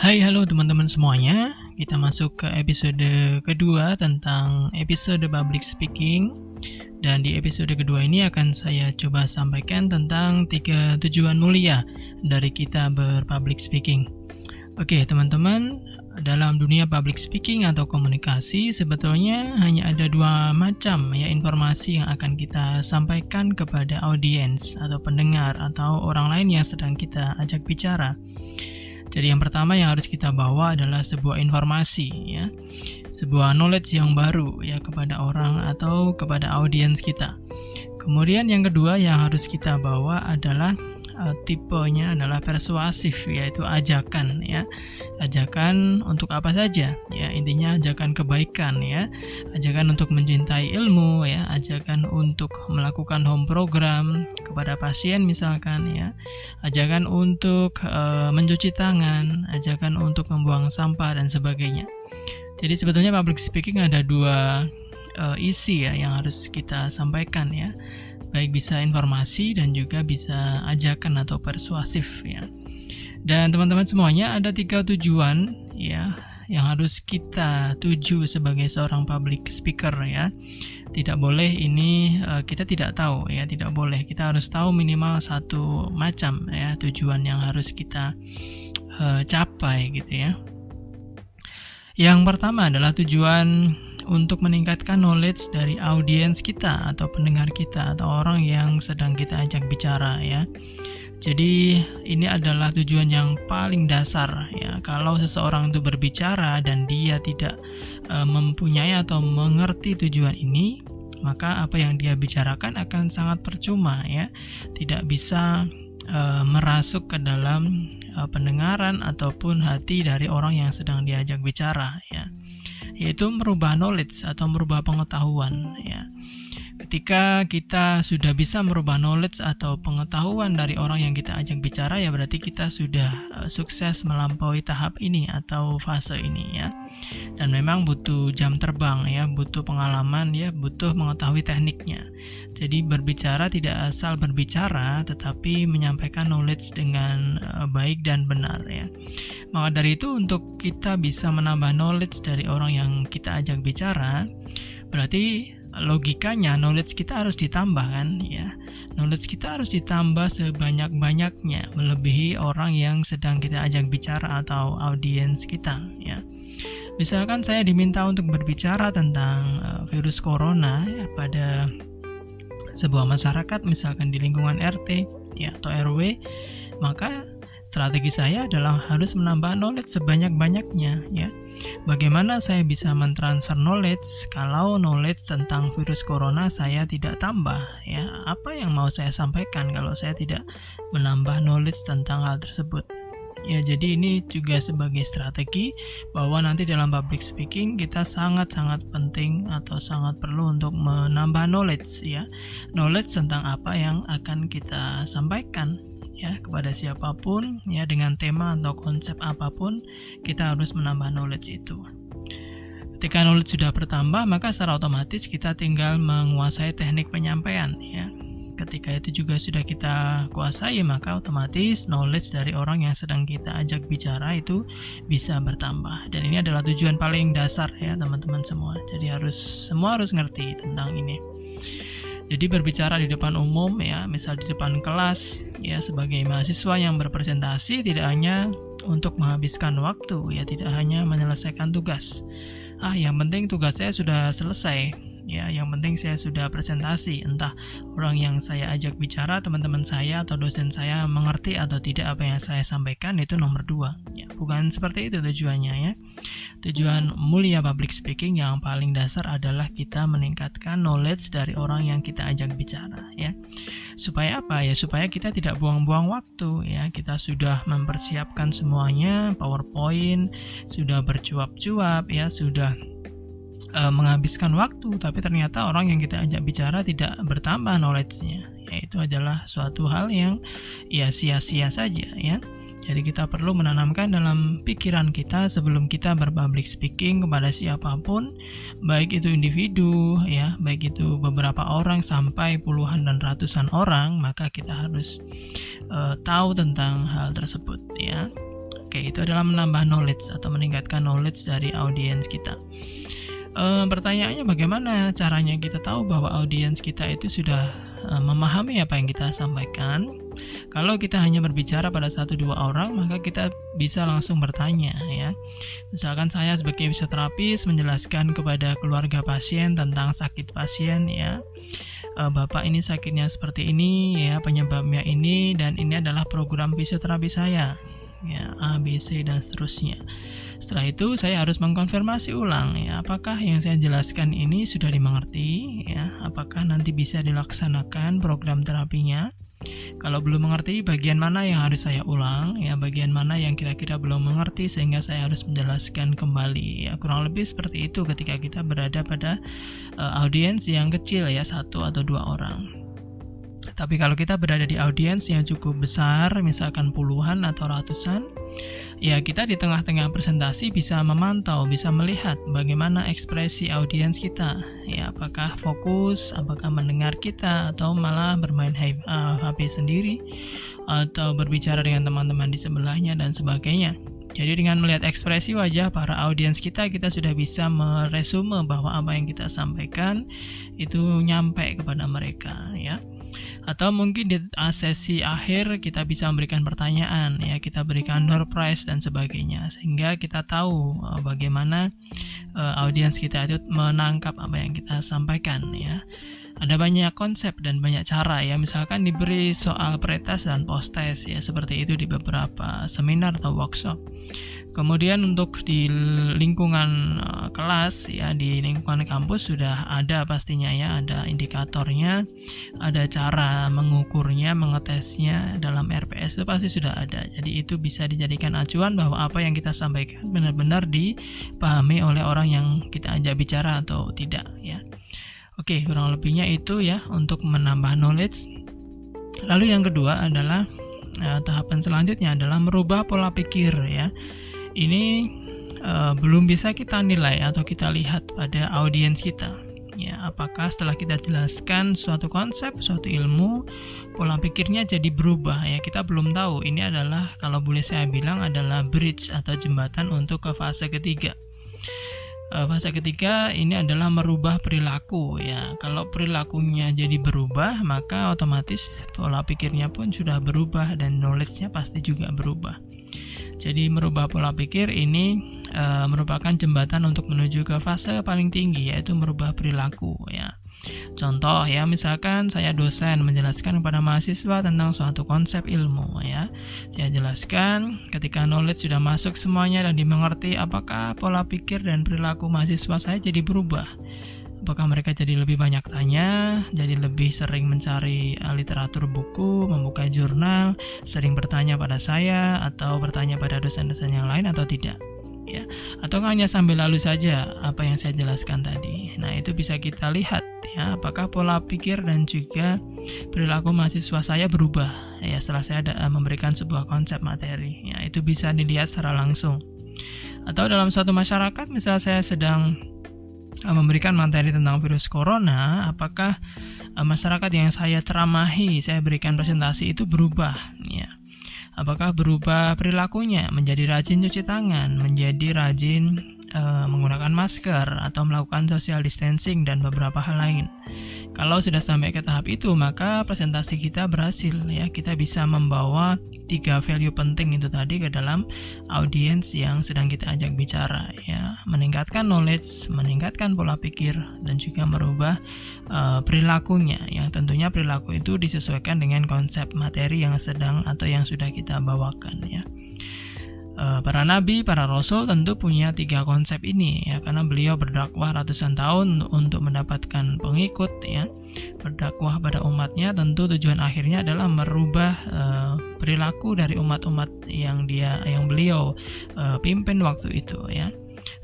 Hai, halo teman-teman semuanya. Kita masuk ke episode kedua tentang episode public speaking. Dan di episode kedua ini akan saya coba sampaikan tentang 3 tujuan mulia dari kita berpublic speaking. Oke, teman-teman, dalam dunia public speaking atau komunikasi sebetulnya hanya ada 2 macam ya informasi yang akan kita sampaikan kepada audiens atau pendengar atau orang lain yang sedang kita ajak bicara. Jadi yang pertama yang harus kita bawa adalah sebuah informasi ya, sebuah knowledge yang baru ya kepada orang atau kepada audiens kita. Kemudian yang kedua yang harus kita bawa adalah tipenya adalah persuasif, yaitu ajakan ya. Ajakan untuk apa saja ya, intinya ajakan kebaikan ya, ajakan untuk mencintai ilmu ya, ajakan untuk melakukan home program kepada pasien misalkan ya, ajakan untuk mencuci tangan, ajakan untuk membuang sampah dan sebagainya. Jadi sebetulnya public speaking ada 2 isi ya yang harus kita sampaikan ya, baik bisa informasi dan juga bisa ajakan atau persuasif ya. Dan teman-teman semuanya ada 3 tujuan ya yang harus kita tuju sebagai seorang public speaker ya. Tidak boleh ini kita tidak tahu ya, tidak boleh. Kita harus tahu minimal 1 macam ya tujuan yang harus kita capai gitu ya. Yang pertama adalah tujuan untuk meningkatkan knowledge dari audiens kita atau pendengar kita atau orang yang sedang kita ajak bicara ya. Jadi ini adalah tujuan yang paling dasar ya. Kalau seseorang itu berbicara dan dia tidak mempunyai atau mengerti tujuan ini, maka apa yang dia bicarakan akan sangat percuma ya. Tidak bisa merasuk ke dalam pendengaran ataupun hati dari orang yang sedang diajak bicara ya. Yaitu merubah knowledge atau merubah pengetahuan ya. Ketika kita sudah bisa merubah knowledge atau pengetahuan dari orang yang kita ajak bicara ya, berarti kita sudah sukses melampaui tahap ini atau fase ini ya. Dan memang butuh jam terbang ya, butuh pengalaman ya, butuh mengetahui tekniknya. Jadi berbicara tidak asal berbicara, tetapi menyampaikan knowledge dengan baik dan benar ya. Maka dari itu untuk kita bisa menambah knowledge dari orang yang kita ajak bicara, berarti logikanya knowledge kita harus ditambah kan ya. Knowledge kita harus ditambah sebanyak-banyaknya, melebihi orang yang sedang kita ajak bicara atau audiens kita ya. Misalkan saya diminta untuk berbicara tentang virus corona ya, pada sebuah masyarakat misalkan di lingkungan RT ya atau RW, maka strategi saya adalah harus menambah knowledge sebanyak-banyaknya ya. Bagaimana saya bisa mentransfer knowledge kalau knowledge tentang virus corona saya tidak tambah ya? Apa yang mau saya sampaikan kalau saya tidak menambah knowledge tentang hal tersebut? Ya, jadi ini juga sebagai strategi bahwa nanti dalam public speaking kita sangat-sangat penting atau sangat perlu untuk menambah knowledge ya. Knowledge tentang apa yang akan kita sampaikan ya kepada siapapun ya, dengan tema atau konsep apapun kita harus menambah knowledge itu. Ketika knowledge sudah bertambah, maka secara otomatis kita tinggal menguasai teknik penyampaian ya. Ketika itu juga sudah kita kuasai, maka otomatis knowledge dari orang yang sedang kita ajak bicara itu bisa bertambah. Dan ini adalah tujuan paling dasar ya teman-teman semua. Jadi semua harus ngerti tentang ini. Jadi berbicara di depan umum ya, misal di depan kelas ya, sebagai mahasiswa yang berpresentasi tidak hanya untuk menghabiskan waktu ya, tidak hanya menyelesaikan tugas. Yang penting tugas saya sudah selesai. Ya, yang penting saya sudah presentasi, entah orang yang saya ajak bicara, teman-teman saya atau dosen saya mengerti atau tidak apa yang saya sampaikan, itu nomor 2 ya. Bukan seperti itu tujuannya ya. Tujuan mulia public speaking yang paling dasar adalah kita meningkatkan knowledge dari orang yang kita ajak bicara ya. Supaya apa ya? Supaya kita tidak buang-buang waktu ya. Kita sudah mempersiapkan semuanya, PowerPoint sudah bercuap-cuap ya, sudah menghabiskan waktu, tapi ternyata orang yang kita ajak bicara tidak bertambah knowledge-nya. Itu adalah suatu hal yang ya sia-sia saja ya. Jadi kita perlu menanamkan dalam pikiran kita sebelum kita berpublic speaking kepada siapapun, baik itu individu ya, baik itu beberapa orang sampai puluhan dan ratusan orang, maka kita harus tahu tentang hal tersebut ya. Oke, itu adalah menambah knowledge atau meningkatkan knowledge dari audiens kita. Pertanyaannya bagaimana caranya kita tahu bahwa audiens kita itu sudah memahami apa yang kita sampaikan? Kalau kita hanya berbicara pada 1-2 orang, maka kita bisa langsung bertanya ya. Misalkan saya sebagai fisioterapis menjelaskan kepada keluarga pasien tentang sakit pasien ya. Bapak ini sakitnya seperti ini ya, penyebabnya ini, dan ini adalah program fisioterapi saya ya, A, B, C dan seterusnya. Setelah itu saya harus mengkonfirmasi ulang ya, apakah yang saya jelaskan ini sudah dimengerti ya, apakah nanti bisa dilaksanakan program terapinya. Kalau belum mengerti, bagian mana yang harus saya ulang ya, bagian mana yang kira-kira belum mengerti sehingga saya harus menjelaskan kembali ya. Kurang lebih seperti itu ketika kita berada pada audiens yang kecil ya, 1 atau 2 orang. Tapi kalau kita berada di audiens yang cukup besar, misalkan puluhan atau ratusan, ya kita di tengah-tengah presentasi bisa memantau, bisa melihat bagaimana ekspresi audiens kita ya, apakah fokus, apakah mendengar kita, atau malah bermain HP sendiri, atau berbicara dengan teman-teman di sebelahnya dan sebagainya. Jadi dengan melihat ekspresi wajah para audiens kita sudah bisa meresume bahwa apa yang kita sampaikan itu nyampe kepada mereka ya. Atau mungkin di sesi akhir kita bisa memberikan pertanyaan ya, kita berikan door prize dan sebagainya, sehingga kita tahu bagaimana audiens kita itu menangkap apa yang kita sampaikan ya. Ada banyak konsep dan banyak cara ya, misalkan diberi soal pretest dan post-test ya, seperti itu di beberapa seminar atau workshop. Kemudian untuk di lingkungan kelas ya, di lingkungan kampus sudah ada pastinya ya, ada indikatornya, ada cara mengukurnya, mengetesnya dalam RPS itu pasti sudah ada. Jadi itu bisa dijadikan acuan bahwa apa yang kita sampaikan benar-benar dipahami oleh orang yang kita ajak bicara atau tidak ya. Oke, kurang lebihnya itu ya untuk menambah knowledge. Lalu yang kedua adalah tahapan selanjutnya adalah merubah pola pikir ya. Ini belum bisa kita nilai atau kita lihat pada audiens kita ya, apakah setelah kita jelaskan suatu konsep, suatu ilmu, pola pikirnya jadi berubah ya. Kita belum tahu. Ini adalah, kalau boleh saya bilang, adalah bridge atau jembatan untuk ke fase ketiga. Fase ketiga ini adalah merubah perilaku ya. Kalau perilakunya jadi berubah, maka otomatis pola pikirnya pun sudah berubah dan knowledge-nya pasti juga berubah. Jadi merubah pola pikir ini merupakan jembatan untuk menuju ke fase paling tinggi, yaitu merubah perilaku ya. Contoh ya, misalkan saya dosen menjelaskan kepada mahasiswa tentang suatu konsep ilmu ya. Saya jelaskan, ketika knowledge sudah masuk semuanya dan dimengerti, apakah pola pikir dan perilaku mahasiswa saya jadi berubah? Apakah mereka jadi lebih banyak tanya, jadi lebih sering mencari literatur buku, membuka jurnal, sering bertanya pada saya, atau bertanya pada dosen-dosen yang lain atau tidak? Ya, atau hanya sambil lalu saja apa yang saya jelaskan tadi. Nah, itu bisa kita lihat ya, apakah pola pikir dan juga perilaku mahasiswa saya berubah ya setelah saya memberikan sebuah konsep materi. Ya, itu bisa dilihat secara langsung. Atau dalam suatu masyarakat, misal saya sedang memberikan materi tentang virus corona, apakah masyarakat yang saya ceramahi, saya berikan presentasi itu berubah ya? Apakah berubah perilakunya menjadi rajin cuci tangan, menjadi rajin menggunakan masker, atau melakukan social distancing dan beberapa hal lain? Kalau sudah sampai ke tahap itu, maka presentasi kita berhasil ya. Kita bisa membawa 3 value penting itu tadi ke dalam audiens yang sedang kita ajak bicara ya. Meningkatkan knowledge, meningkatkan pola pikir, dan juga merubah perilakunya. Yang tentunya perilaku itu disesuaikan dengan konsep materi yang sedang atau yang sudah kita bawakan ya. Para nabi, para rasul tentu punya 3 konsep ini ya, karena beliau berdakwah ratusan tahun untuk mendapatkan pengikut ya. Berdakwah pada umatnya, tentu tujuan akhirnya adalah merubah perilaku dari umat-umat yang beliau pimpin waktu itu ya,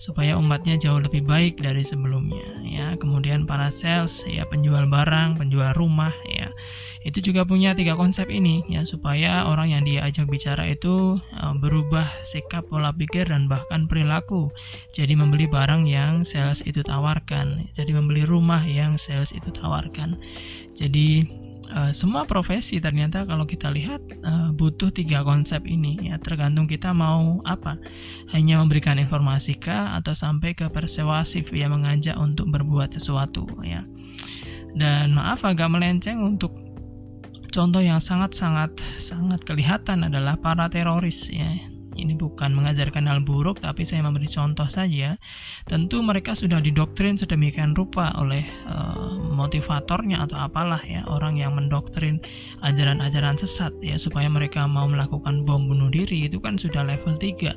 supaya umatnya jauh lebih baik dari sebelumnya ya. Kemudian para sales ya, penjual barang, penjual rumah ya, itu juga punya 3 konsep ini ya, supaya orang yang dia ajak bicara itu berubah sikap, pola pikir, dan bahkan perilaku. Jadi membeli barang yang sales itu tawarkan, jadi membeli rumah yang sales itu tawarkan. Jadi semua profesi ternyata kalau kita lihat butuh 3 konsep ini ya, tergantung kita mau apa, hanya memberikan informasi kah atau sampai ke persuasif ya, mengajak untuk berbuat sesuatu ya. Dan maaf agak melenceng, untuk contoh yang sangat kelihatan adalah para teroris ya. Ini bukan mengajarkan hal buruk, tapi saya memberi contoh saja. Tentu mereka sudah didoktrin sedemikian rupa oleh motivatornya atau apalah ya, orang yang mendoktrin ajaran-ajaran sesat ya, supaya mereka mau melakukan bom bunuh diri. Itu kan sudah level 3.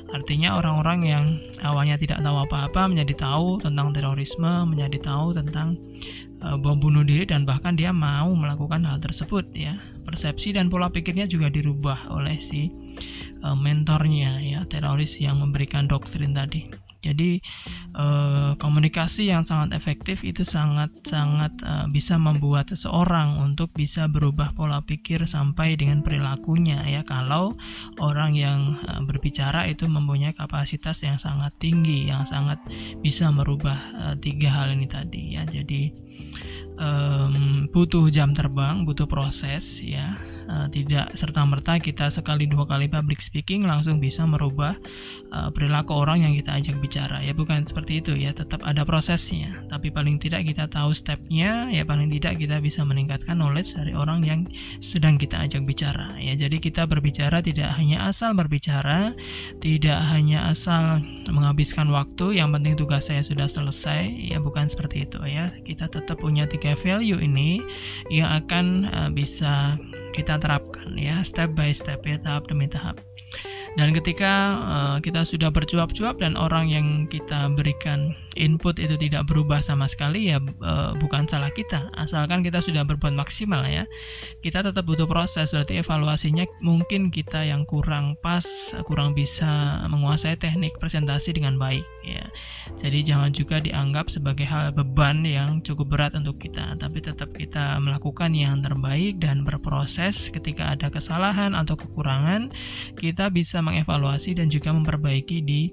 Artinya orang-orang yang awalnya tidak tahu apa-apa menjadi tahu tentang terorisme, menjadi tahu tentang bom bunuh diri, dan bahkan dia mau melakukan hal tersebut ya. Persepsi dan pola pikirnya juga dirubah oleh si mentornya ya, teroris yang memberikan doktrin tadi. Jadi komunikasi yang sangat efektif itu sangat bisa membuat seseorang untuk bisa berubah pola pikir sampai dengan perilakunya ya, kalau orang yang berbicara itu mempunyai kapasitas yang sangat tinggi, yang sangat bisa merubah 3 hal ini tadi ya. Jadi butuh jam terbang, butuh proses ya. Tidak serta-merta kita sekali 2 kali public speaking langsung bisa merubah perilaku orang yang kita ajak bicara ya, bukan seperti itu ya. Tetap ada prosesnya, tapi paling tidak kita tahu stepnya ya, paling tidak kita bisa meningkatkan knowledge dari orang yang sedang kita ajak bicara ya. Jadi kita berbicara tidak hanya asal berbicara, tidak hanya asal menghabiskan waktu, yang penting tugas saya sudah selesai ya, bukan seperti itu ya. Kita tetap punya 3 value ini yang akan bisa kita terapkan ya, step by step ya, tahap demi tahap. Dan ketika kita sudah bercuap-cuap dan orang yang kita berikan input itu tidak berubah sama sekali ya, bukan salah kita, asalkan kita sudah berbuat maksimal ya. Kita tetap butuh proses, berarti evaluasinya mungkin kita yang kurang pas, kurang bisa menguasai teknik presentasi dengan baik ya. Jadi jangan juga dianggap sebagai hal beban yang cukup berat untuk kita, tapi tetap kita melakukan yang terbaik dan berproses. Ketika ada kesalahan atau kekurangan, kita bisa mengevaluasi dan juga memperbaiki di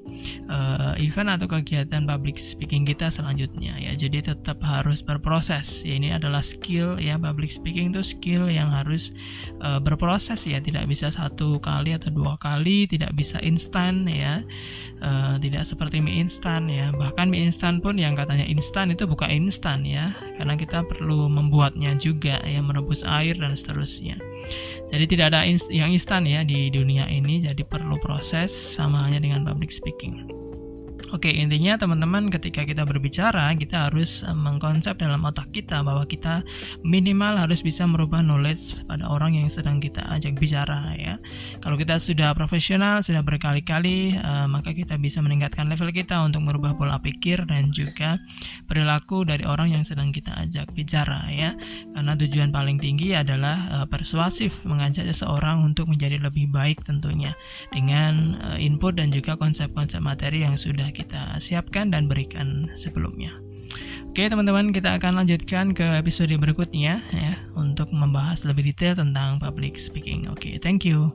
event atau kegiatan public speaking kita selanjutnya ya. Jadi tetap harus berproses ya, ini adalah skill ya, public speaking itu skill yang harus berproses ya, tidak bisa 1 kali atau 2 kali, tidak bisa instan ya, tidak seperti mie instan ya. Bahkan mie instan pun yang katanya instan itu bukan instan ya, karena kita perlu membuatnya juga ya, merebus air dan seterusnya. Jadi tidak ada yang instan ya di dunia ini, jadi perlu proses, sama halnya dengan public speaking. Oke, intinya teman-teman, ketika kita berbicara, kita harus mengkonsep dalam otak kita bahwa kita minimal harus bisa merubah knowledge pada orang yang sedang kita ajak bicara ya. Kalau kita sudah profesional, sudah berkali-kali, maka kita bisa meningkatkan level kita untuk merubah pola pikir dan juga perilaku dari orang yang sedang kita ajak bicara ya. Karena tujuan paling tinggi adalah persuasif, mengajak seseorang untuk menjadi lebih baik tentunya, dengan input dan juga konsep-konsep materi yang sudah kita siapkan dan berikan sebelumnya. Oke teman-teman, kita akan lanjutkan ke episode berikutnya ya, untuk membahas lebih detail tentang public speaking. Oke, thank you.